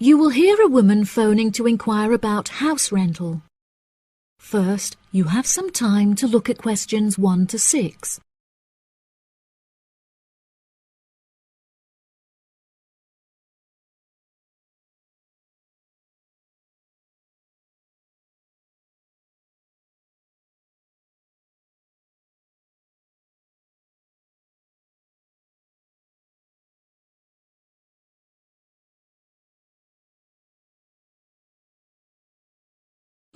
You will hear a woman phoning to inquire about house rental. First, you have some time to look at questions 1 to 6.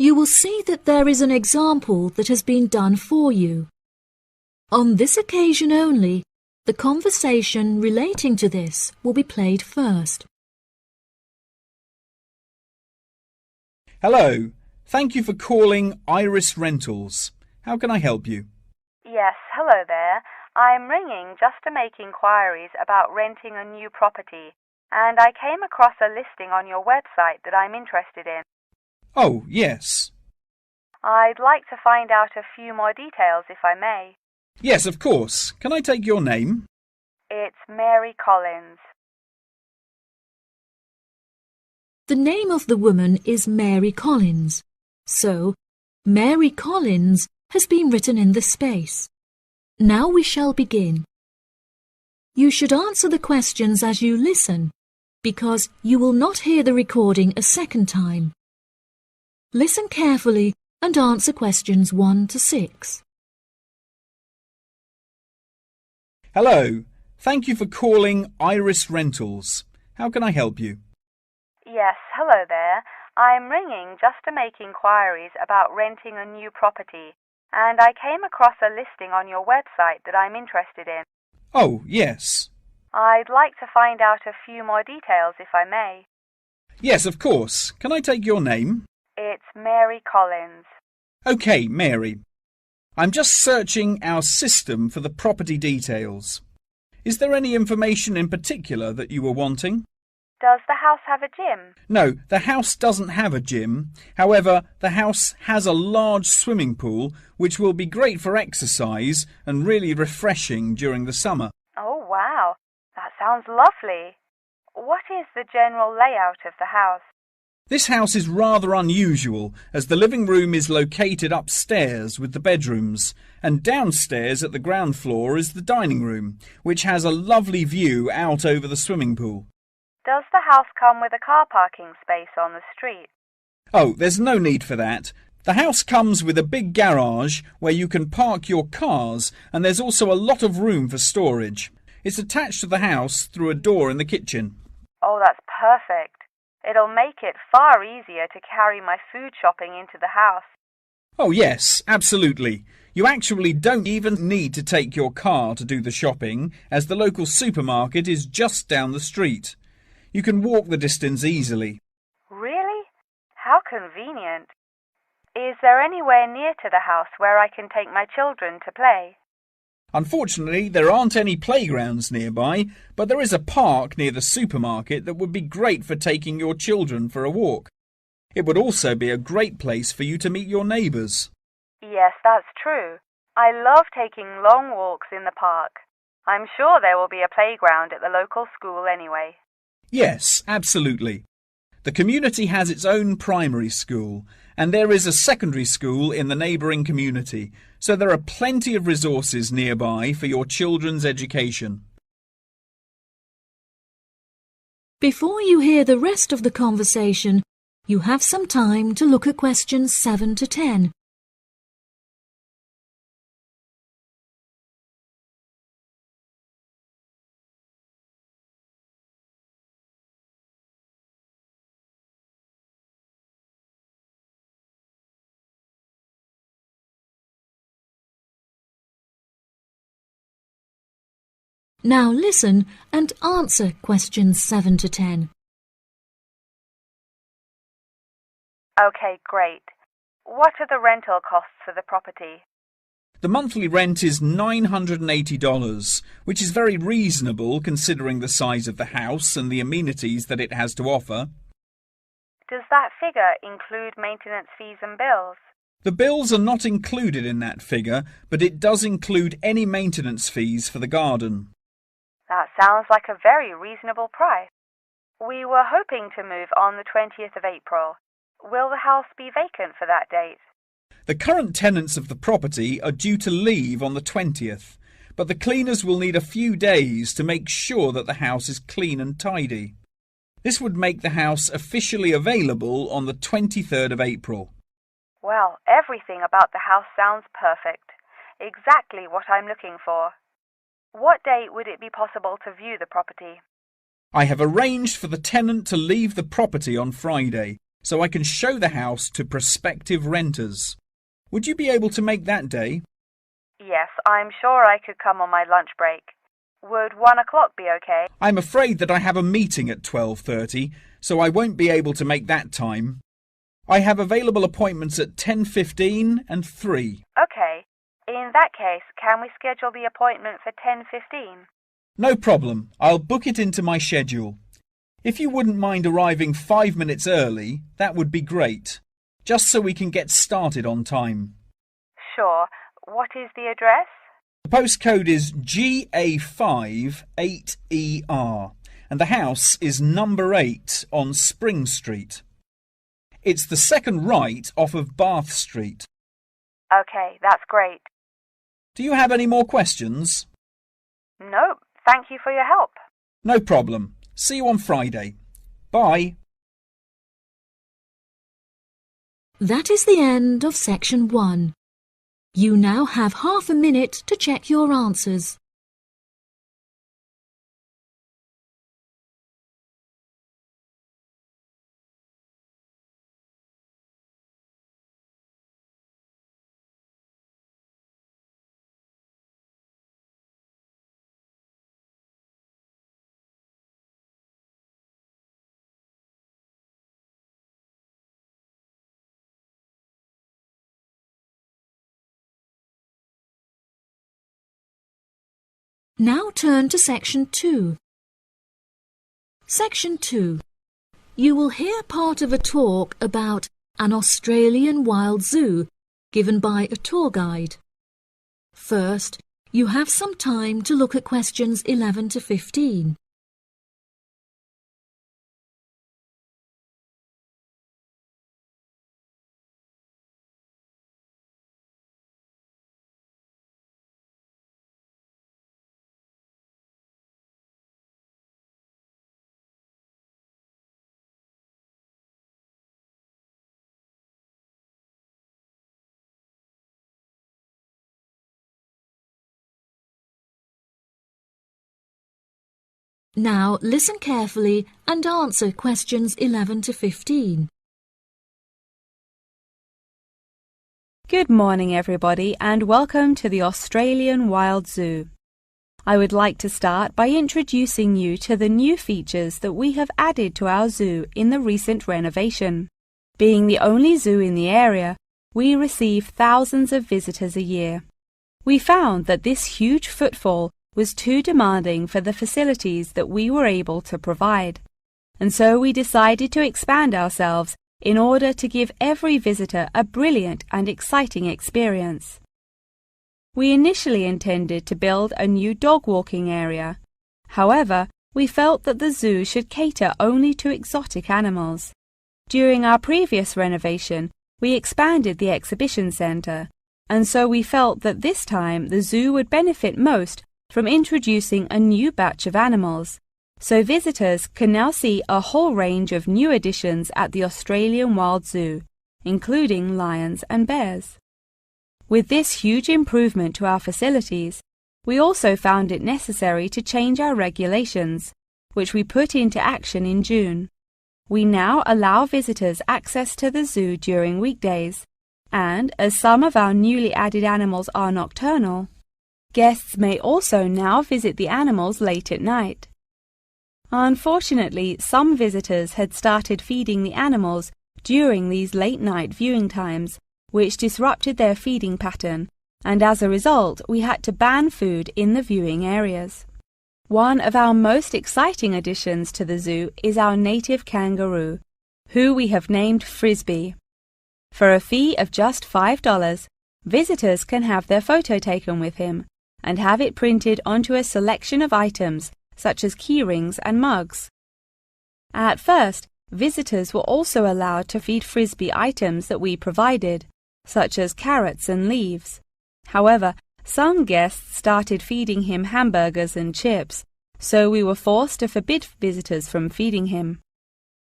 You will see that there is an example that has been done for you. On this occasion only, the conversation relating to this will be played first. Hello, thank you for calling Iris Rentals. How can I help you? Yes, hello there. I'm ringing just to make inquiries about renting a new property, and I came across a listing on your website that I'm interested in. Oh, yes. I'd like to find out a few more details, if I may. Yes, of course. Can I take your name? It's Mary Collins. The name of the woman is Mary Collins, so Mary Collins has been written in the space. Now we shall begin. You should answer the questions as you listen, because you will not hear the recording a second time. Listen carefully and answer questions 1 to 6. Hello, thank you for calling Iris Rentals. How can I help you? Yes, hello there. I'm ringing just to make inquiries about renting a new property, and I came across a listing on your website that I'm interested in. Oh, yes. I'd like to find out a few more details, if I may. Yes, of course. Can I take your name? It's Mary Collins. OK, Mary. I'm just searching our system for the property details. Is there any information in particular that you were wanting? Does the house have a gym? No, the house doesn't have a gym. However, the house has a large swimming pool, which will be great for exercise and really refreshing during the summer. Oh, wow. That sounds lovely. What is the general layout of the house? This house is rather unusual, as the living room is located upstairs with the bedrooms, and downstairs at the ground floor is the dining room, which has a lovely view out over the swimming pool. Does the house come with a car parking space on the street? Oh, there's no need for that. The house comes with a big garage where you can park your cars, and there's also a lot of room for storage. It's attached to the house through a door in the kitchen. Oh, that's perfect. It'll make it far easier to carry my food shopping into the house. Oh yes, absolutely. You actually don't even need to take your car to do the shopping, as the local supermarket is just down the street. You can walk the distance easily. Really? How convenient. Is there anywhere near to the house where I can take my children to play? Unfortunately, there aren't any playgrounds nearby, but there is a park near the supermarket that would be great for taking your children for a walk. It would also be a great place for you to meet your neighbours. Yes, that's true. I love taking long walks in the park. I'm sure there will be a playground at the local school anyway. Yes, absolutely. The community has its own primary school, and there is a secondary school in the neighbouring community, so there are plenty of resources nearby for your children's education. Before you hear the rest of the conversation, you have some time to look at questions 7 to 10. Now listen and answer questions 7 to 10. Okay, great. What are the rental costs for the property? The monthly rent is $980, which is very reasonable considering the size of the house and the amenities that it has to offer. Does that figure include maintenance fees and bills? The bills are not included in that figure, but it does include any maintenance fees for the garden. That sounds like a very reasonable price. We were hoping to move on the 20th of April. Will the house be vacant for that date? The current tenants of the property are due to leave on the 20th, but the cleaners will need a few days to make sure that the house is clean and tidy. This would make the house officially available on the 23rd of April. Well, everything about the house sounds perfect. Exactly what I'm looking for. What date would it be possible to view the property? I have arranged for the tenant to leave the property on Friday, so I can show the house to prospective renters. Would you be able to make that day? Yes, I'm sure I could come on my lunch break. Would 1 o'clock be okay? I'm afraid that I have a meeting at 12:30, so I won't be able to make that time. I have available appointments at 10:15 and 3. Okay. In that case, can we schedule the appointment for 10:15? No problem. I'll book it into my schedule. If you wouldn't mind arriving 5 minutes early, that would be great, just so we can get started on time. Sure. What is the address? The postcode is GA5 8ER, and the house is number 8 on Spring Street. It's the second right off of Bath Street. Okay, that's great. Do you have any more questions? Nope. Thank you for your help. No problem. See you on Friday. Bye. That is the end of section 1. You now have half a minute to check your answers. Now turn to section 2. Section 2. You will hear part of a talk about an Australian wild zoo given by a tour guide. First, you have some time to look at questions 11 to 15. Now listen carefully and answer questions 11 to 15. Good morning, everybody, and welcome to the Australian Wild Zoo. I would like to start by introducing you to the new features that we have added to our zoo in the recent renovation. Being the only zoo in the area, we receive thousands of visitors a year. We found that this huge footfall was too demanding for the facilities that we were able to provide, and so we decided to expand ourselves in order to give every visitor a brilliant and exciting experience. We initially intended to build a new dog walking area. However, we felt that the zoo should cater only to exotic animals. During our previous renovation, we expanded the exhibition centre, and so we felt that this time the zoo would benefit most from introducing a new batch of animals, so visitors can now see a whole range of new additions at the Australian Wild Zoo, including lions and bears. With this huge improvement to our facilities, we also found it necessary to change our regulations, which we put into action in June. We now allow visitors access to the zoo during weekdays, and as some of our newly added animals are nocturnal, guests may also now visit the animals late at night. Unfortunately, some visitors had started feeding the animals during these late-night viewing times, which disrupted their feeding pattern, and as a result, we had to ban food in the viewing areas. One of our most exciting additions to the zoo is our native kangaroo, who we have named Frisbee. For a fee of just $5, visitors can have their photo taken with him and have it printed onto a selection of items such as keyrings and mugs. At first, visitors were also allowed to feed Frisbee items that we provided, such as carrots and leaves. However, some guests started feeding him hamburgers and chips, so we were forced to forbid visitors from feeding him.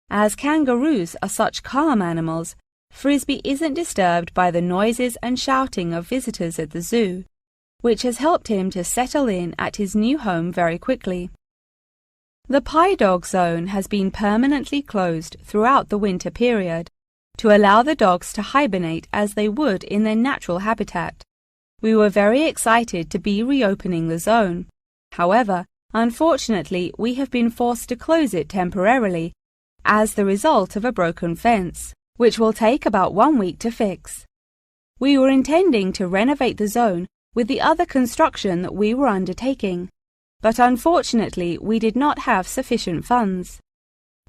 As kangaroos are such calm animals, Frisbee isn't disturbed by the noises and shouting of visitors at the zoo, which has helped him to settle in at his new home very quickly. The Pie Dog Zone has been permanently closed throughout the winter period to allow the dogs to hibernate as they would in their natural habitat. We were very excited to be reopening the zone. However, unfortunately, we have been forced to close it temporarily as the result of a broken fence, which will take about 1 week to fix. We were intending to renovate the zone with the other construction that we were undertaking, but unfortunately we did not have sufficient funds.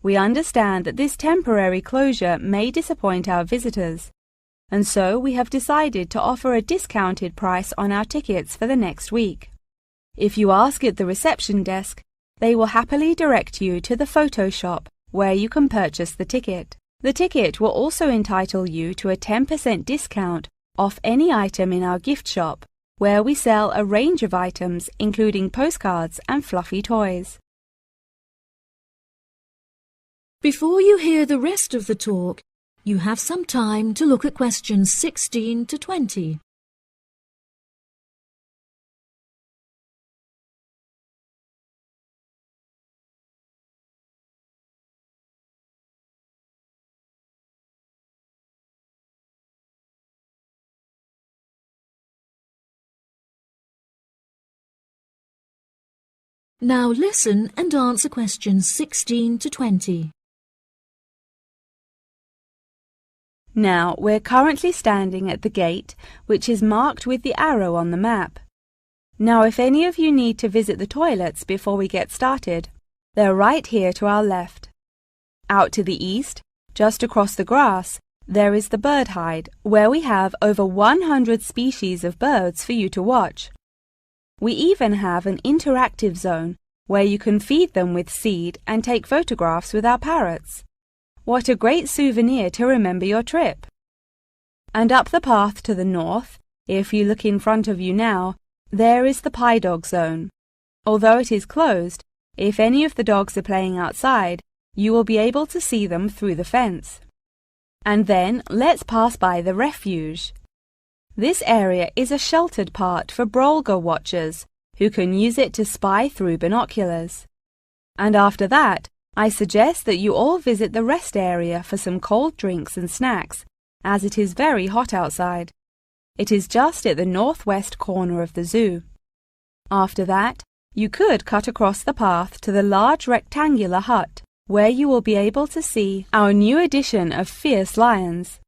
We understand that this temporary closure may disappoint our visitors, and so we have decided to offer a discounted price on our tickets for the next week. If you ask at the reception desk, they will happily direct you to the photo shop where you can purchase the ticket. The ticket will also entitle you to a 10% discount off any item in our gift shop, where we sell a range of items including postcards and fluffy toys. Before you hear the rest of the talk, you have some time to look at questions 16 to 20. Now listen and answer questions 16 to 20. Now, we're currently standing at the gate, which is marked with the arrow on the map. Now, if any of you need to visit the toilets before we get started, they're right here to our left. Out to the east, just across the grass, there is the bird hide, where we have over 100 species of birds for you to watch. We even have an interactive zone where you can feed them with seed and take photographs with our parrots. What a great souvenir to remember your trip! And up the path to the north, if you look in front of you now, there is the Pie Dog Zone. Although it is closed, if any of the dogs are playing outside, you will be able to see them through the fence. And then let's pass by the refuge. This area is a sheltered part for Brolga watchers who can use it to spy through binoculars. And after that, I suggest that you all visit the rest area for some cold drinks and snacks, as it is very hot outside. It is just at the northwest corner of the zoo. After that, you could cut across the path to the large rectangular hut, where you will be able to see our new edition of fierce lions.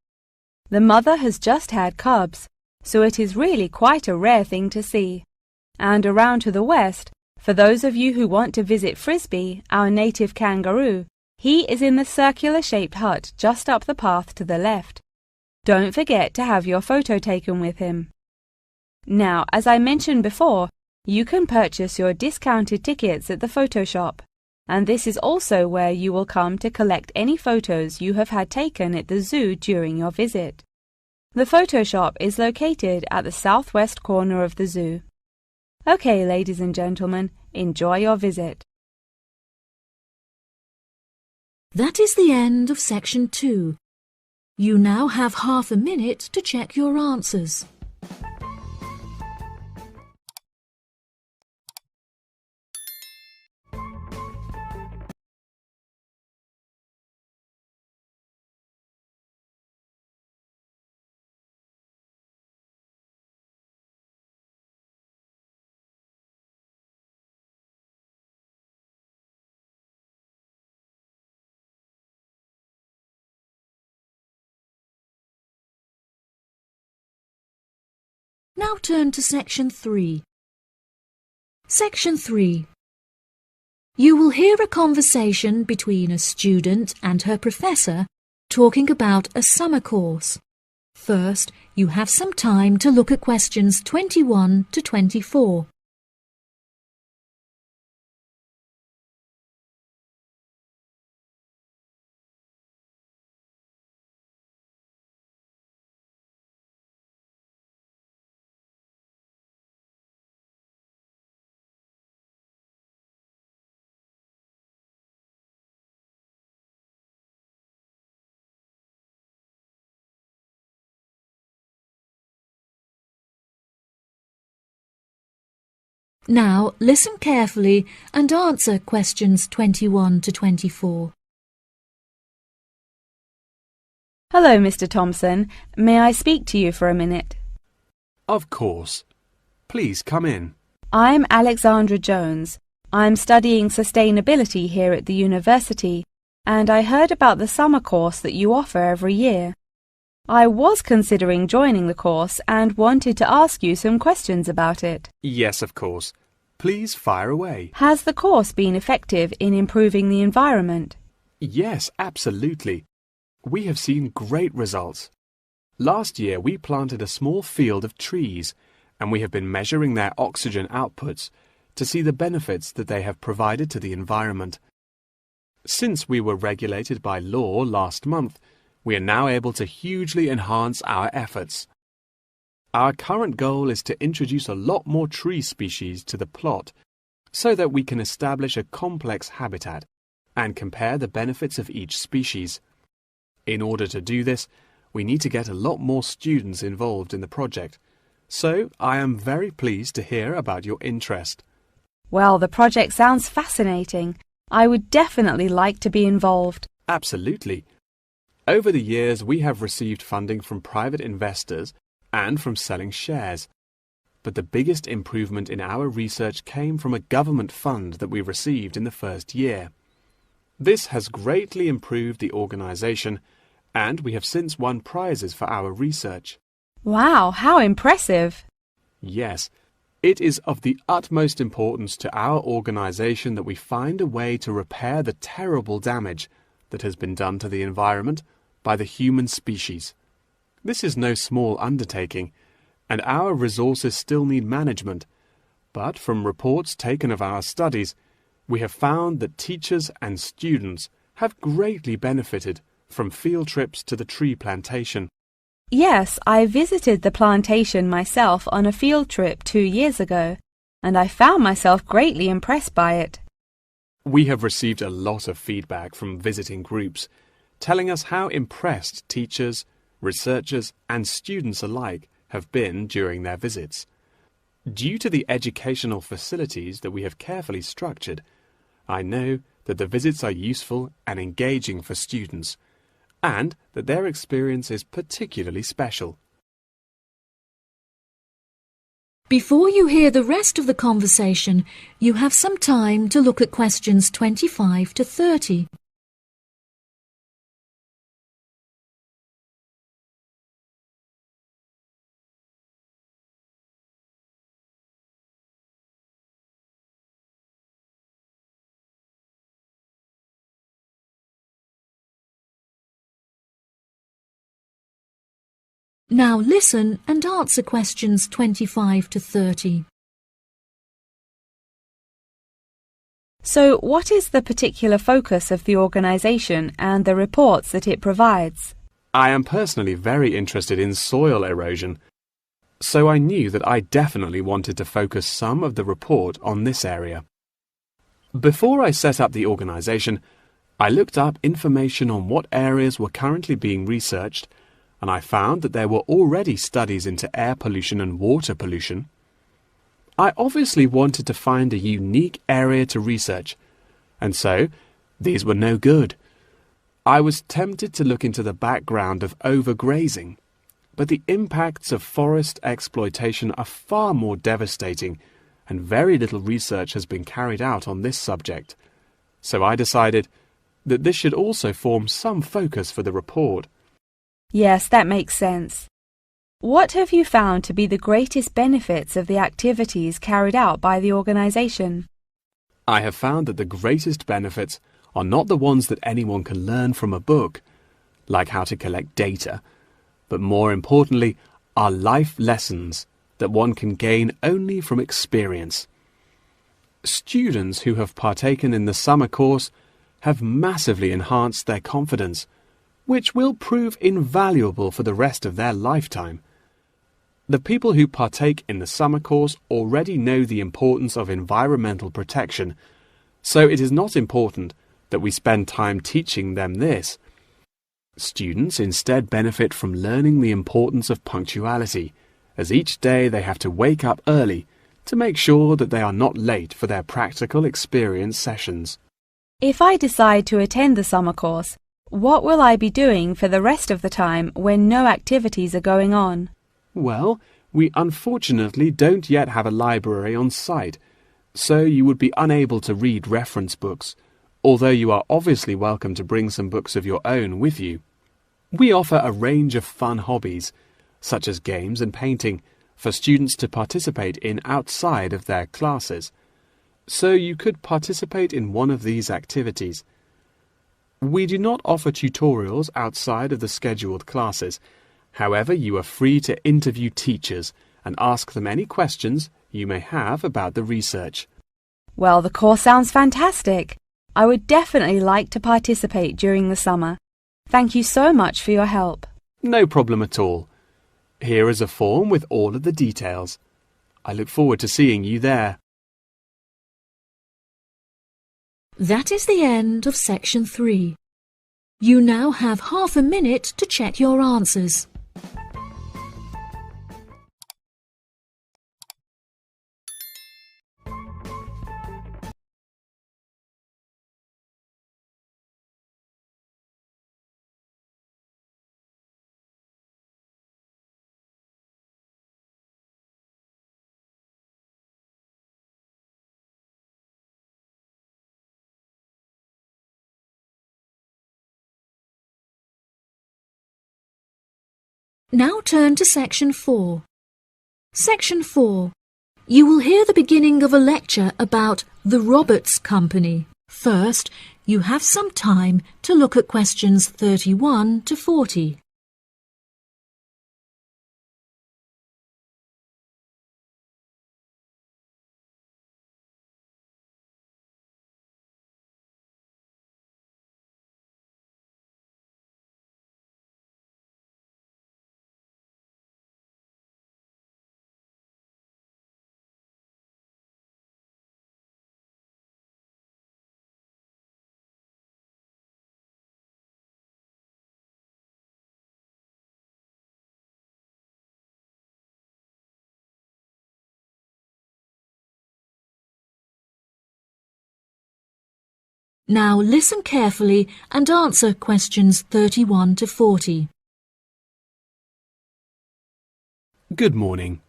The mother has just had cubs, so it is really quite a rare thing to see. And around to the west, for those of you who want to visit Frisbee, our native kangaroo, he is in the circular-shaped hut just up the path to the left. Don't forget to have your photo taken with him. Now, as I mentioned before, you can purchase your discounted tickets at the photo shop, and this is also where you will come to collect any photos you have had taken at the zoo during your visit. The photo shop is located at the southwest corner of the zoo. Okay, ladies and gentlemen, enjoy your visit. That is the end of section 2. You now have half a minute to check your answers. Now turn to section 3. Section 3. You will hear a conversation between a student and her professor talking about a summer course. First, you have some time to look at questions 21 to 24. Now listen carefully and answer questions 21 to 24. Hello, Mr. Thompson. May I speak to you for a minute? Of course. Please come in. I'm Alexandra Jones. I'm studying sustainability here at the university, and I heard about the summer course that you offer every year. I was considering joining the course and wanted to ask you some questions about it. Yes, of course. Please fire away. Has the course been effective in improving the environment? Yes, absolutely. We have seen great results. Last year we planted a small field of trees, and we have been measuring their oxygen outputs to see the benefits that they have provided to the environment. Since we were regulated by law last month, we are now able to hugely enhance our efforts. Our current goal is to introduce a lot more tree species to the plot so that we can establish a complex habitat and compare the benefits of each species. In order to do this, we need to get a lot more students involved in the project. So I am very pleased to hear about your interest. Well, the project sounds fascinating. I would definitely like to be involved. Absolutely. Over the years, we have received funding from private investors and from selling shares. But the biggest improvement in our research came from a government fund that we received in the first year. This has greatly improved the organization, and we have since won prizes for our research. Wow, how impressive! Yes, it is of the utmost importance to our organization that we find a way to repair the terrible damage that has been done to the environment by the human species. This is no small undertaking, and our resources still need management. But from reports taken of our studies, we have found that teachers and students have greatly benefited from field trips to the tree plantation. Yes, I visited the plantation myself on a field trip 2 years ago, and I found myself greatly impressed by it. We have received a lot of feedback from visiting groups, telling us how impressed teachers, researchers, and students alike have been during their visits. Due to the educational facilities that we have carefully structured, I know that the visits are useful and engaging for students, and that their experience is particularly special. Before you hear the rest of the conversation, you have some time to look at questions 25 to 30. Now listen and answer questions 25 to 30. So, what is the particular focus of the organisation and the reports that it provides? I am personally very interested in soil erosion, so I knew that I definitely wanted to focus some of the report on this area. Before I set up the organisation, I looked up information on what areas were currently being researched, and I found that there were already studies into air pollution and water pollution. I obviously wanted to find a unique area to research, and so these were no good. I was tempted to look into the background of overgrazing, but the impacts of forest exploitation are far more devastating, and very little research has been carried out on this subject. So I decided that this should also form some focus for the report. Yes, that makes sense. What have you found to be the greatest benefits of the activities carried out by the organisation? I have found that the greatest benefits are not the ones that anyone can learn from a book, like how to collect data, but more importantly are life lessons that one can gain only from experience. Students who have partaken in the summer course have massively enhanced their confidence, which will prove invaluable for the rest of their lifetime. The people who partake in the summer course already know the importance of environmental protection, so it is not important that we spend time teaching them this. Students instead benefit from learning the importance of punctuality, as each day they have to wake up early to make sure that they are not late for their practical experience sessions. If I decide to attend the summer course, what will I be doing for the rest of the time when no activities are going on? Well, we unfortunately don't yet have a library on site, so you would be unable to read reference books, although you are obviously welcome to bring some books of your own with you. We offer a range of fun hobbies, such as games and painting, for students to participate in outside of their classes, so you could participate in one of these activities. We do not offer tutorials outside of the scheduled classes. However, you are free to interview teachers and ask them any questions you may have about the research. Well, the course sounds fantastic. I would definitely like to participate during the summer. Thank you so much for your help. No problem at all. Here is a form with all of the details. I look forward to seeing you there. That is the end of section 3. You now have half a minute to check your answers. Now turn to section 4. Section 4. You will hear the beginning of a lecture about the Roberts Company. First, you have some time to look at questions 31 to 40. Now listen carefully and answer questions 31 to 40. Good morning.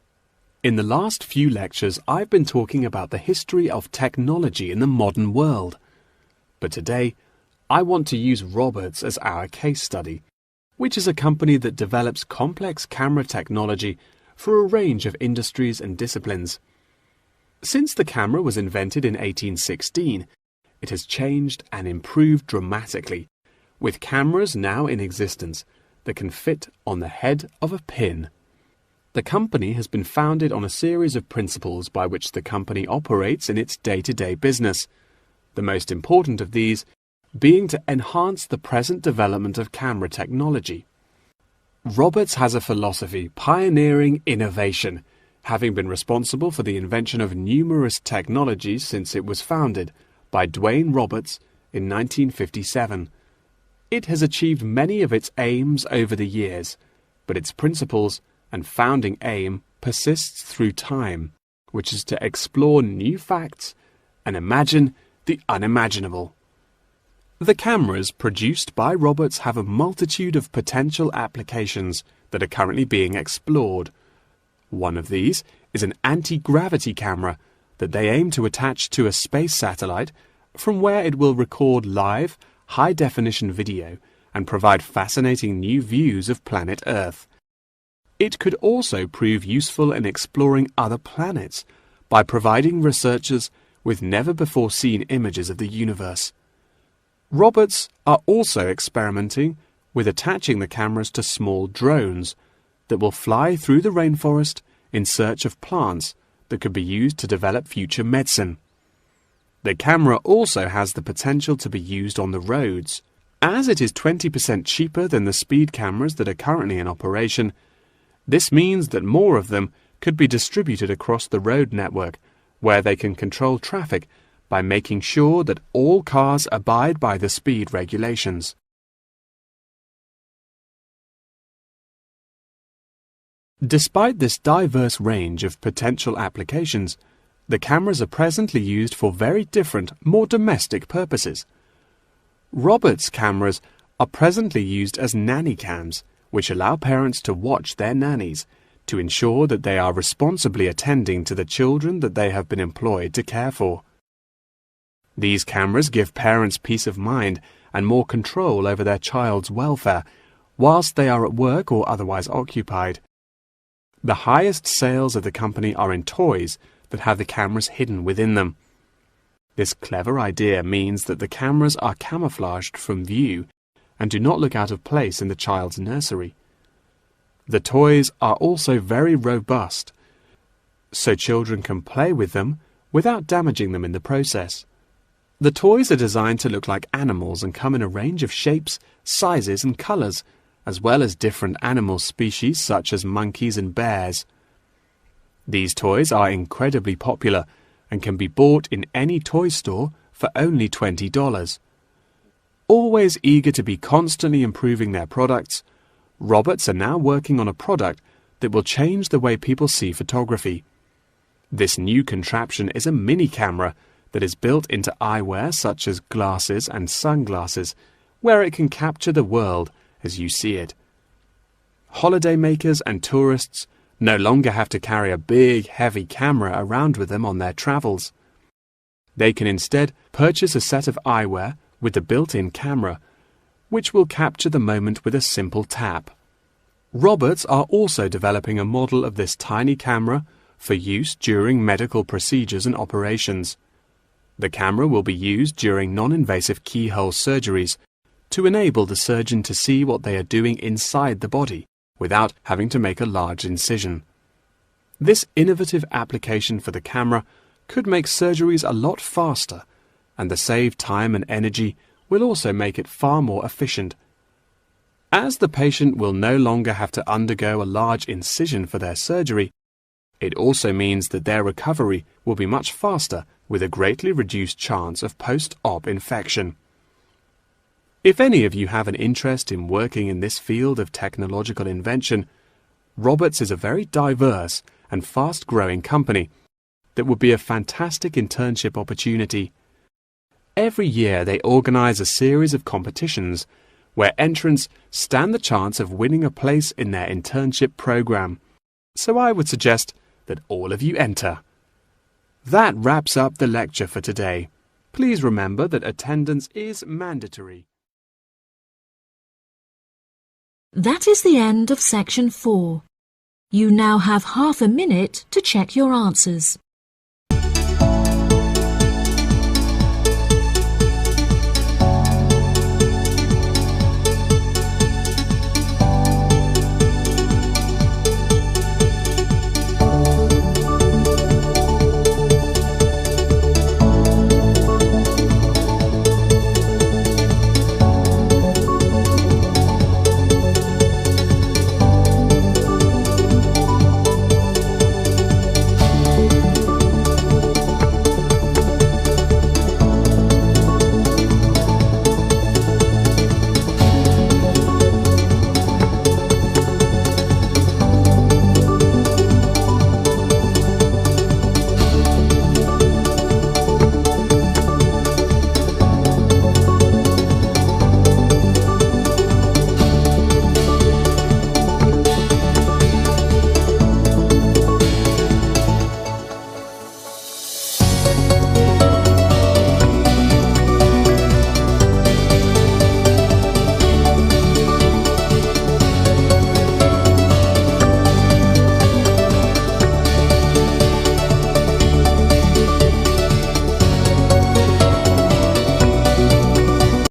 In the last few lectures, I've been talking about the history of technology in the modern world. But today, I want to use Roberts as our case study, which is a company that develops complex camera technology for a range of industries and disciplines. Since the camera was invented in 1816, it has changed and improved dramatically, with cameras now in existence that can fit on the head of a pin. The company has been founded on a series of principles by which the company operates in its day-to-day business, the most important of these being to enhance the present development of camera technology. Roberts has a philosophy pioneering innovation, having been responsible for the invention of numerous technologies since it was founded by Dwayne Roberts in 1957. It has achieved many of its aims over the years, but its principles and founding aim persists through time, which is to explore new facts and imagine the unimaginable. The cameras produced by Roberts have a multitude of potential applications that are currently being explored. One of these is an anti-gravity camera that they aim to attach to a space satellite from where it will record live, high-definition video and provide fascinating new views of planet Earth. It could also prove useful in exploring other planets by providing researchers with never-before-seen images of the universe. Roberts are also experimenting with attaching the cameras to small drones that will fly through the rainforest in search of plants that could be used to develop future medicine. The camera also has the potential to be used on the roads. As it is 20% cheaper than the speed cameras that are currently in operation, this means that more of them could be distributed across the road network, where they can control traffic by making sure that all cars abide by the speed regulations. Despite this diverse range of potential applications, the cameras are presently used for very different, more domestic purposes. Robert's cameras are presently used as nanny cams, which allow parents to watch their nannies to ensure that they are responsibly attending to the children that they have been employed to care for. These cameras give parents peace of mind and more control over their child's welfare whilst they are at work or otherwise occupied. The highest sales of the company are in toys that have the cameras hidden within them. This clever idea means that the cameras are camouflaged from view and do not look out of place in the child's nursery. The toys are also very robust, so children can play with them without damaging them in the process. The toys are designed to look like animals and come in a range of shapes, sizes and colours, as well as different animal species such as monkeys and bears. These toys are incredibly popular and can be bought in any toy store for only $20. Always eager to be constantly improving their products, Roberts are now working on a product that will change the way people see photography. This new contraption is a mini camera that is built into eyewear such as glasses and sunglasses, where it can capture the world as you see it. Holidaymakers and tourists no longer have to carry a big, heavy camera around with them on their travels. They can instead purchase a set of eyewear with the built-in camera, which will capture the moment with a simple tap. Roberts are also developing a model of this tiny camera for use during medical procedures and operations. The camera will be used during non-invasive keyhole surgeries to enable the surgeon to see what they are doing inside the body without having to make a large incision. This innovative application for the camera could make surgeries a lot faster, and the saved time and energy will also make it far more efficient. As the patient will no longer have to undergo a large incision for their surgery, it also means that their recovery will be much faster with a greatly reduced chance of post-op infection. If any of you have an interest in working in this field of technological invention, Roberts is a very diverse and fast-growing company that would be a fantastic internship opportunity. Every year they organize a series of competitions where entrants stand the chance of winning a place in their internship program. So I would suggest that all of you enter. That wraps up the lecture for today. Please remember that attendance is mandatory. That is the end of section 4. You now have half a minute to check your answers.